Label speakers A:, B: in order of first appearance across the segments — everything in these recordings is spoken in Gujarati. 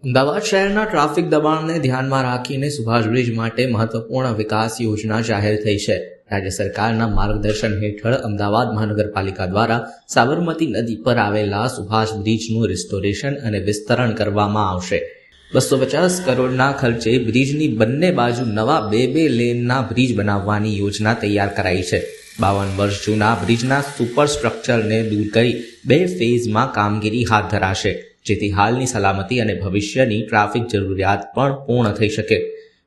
A: અમદાવાદ શહેરના ટ્રાફિક દબાણને ધ્યાનમાં રાખીને સુભાષ બ્રિજ માટે મહત્વપૂર્ણ વિકાસ યોજના જાહેર થઈ છે. રાજ્ય સરકારના માર્ગદર્શન હેઠળ અમદાવાદ મહાનગરપાલિકા દ્વારા સાબરમતી નદી પર આવેલા સુભાષ બ્રિજનું રિસ્ટોરેશન અને વિસ્તરણ કરવામાં આવશે. 250 કરોડના ખર્ચે બ્રિજની બંને બાજુ નવા બે લેનના બ્રિજ બનાવવાની યોજના તૈયાર કરાઈ છે. 52 વર્ષ જૂના બ્રિજના સુપર સ્ટ્રક્ચરને દૂર કરી 2 ફેઝમાં કામગીરી હાથ ધરાશે, જેથી હાલની સલામતી અને ભવિષ્યની ટ્રાફિક જરૂરિયાત પણ પૂર્ણ થઈ શકે.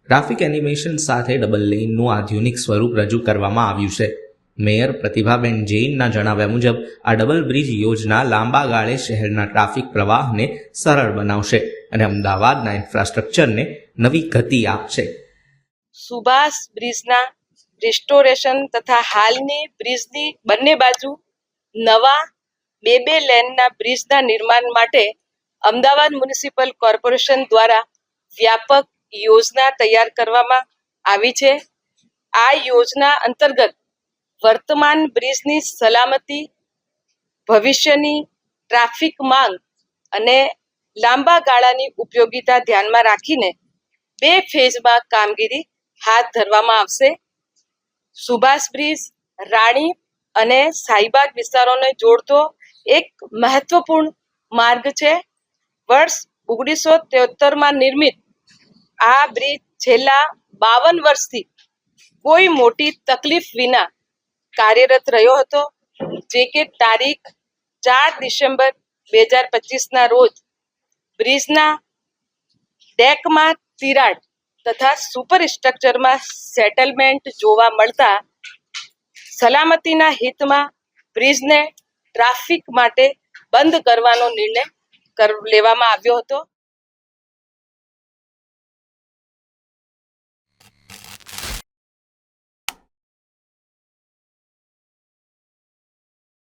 A: ટ્રાફિક એનિમેશન સાથે ડબલ લેનનું આધુનિક સ્વરૂપ રજૂ કરવામાં આવ્યું છે. મેયર પ્રતિભાબેન જૈનના જણાવ્યા મુજબ આ ડબલ બ્રિજ યોજના લાંબા ગાળે શહેરના ટ્રાફિક પ્રવાહને સરળ બનાવશે અને અમદાવાદના ઇન્ફ્રાસ્ટ્રક્ચરને નવી ગતિ આપશે.
B: સુભાષ બ્રિજના રિસ્ટોરેશન તથા હાલની બ્રિજની બંને બાજુ નવા બે લેનના બ્રિજના નિર્માણ માટે અમદાવાદ મ્યુનિસિપલ કોર્પોરેશન દ્વારા વ્યાપક યોજના તૈયાર કરવામાં આવી છે. આ યોજના અંતર્ગત વર્તમાન બ્રિજની સલામતી, ભવિષ્યની ટ્રાફિક માંગ અને લાંબા ગાળાની ઉપયોગિતા ધ્યાનમાં રાખીને 2 ફેઝમાં કામગીરી હાથ ધરવામાં આવશે. સુભાષ બ્રિજ રાણી અને શાહીબાગ વિસ્તારોને જોડતો એક મહત્વપૂર્ણ માર્ગ છે. વર્ષ 1973માં નિર્મિત આ બ્રિજ છેલ્લા 52 વર્ષથી કોઈ મોટી તકલીફ વિના કાર્યરત રહ્યો હતો, જે કે તારીખ 4 ડિસેમ્બર 2025ના રોજ બ્રિજના ડેકમાં તિરાડ તથા સુપર સ્ટ્રક્ચરમાં સેટલમેન્ટ જોવા મળતા સલામતીના હિતમાં બ્રિજને ટ્રાફિક માટે બંધ કરવાનો નિર્ણય લેવામાં આવ્યો હતો.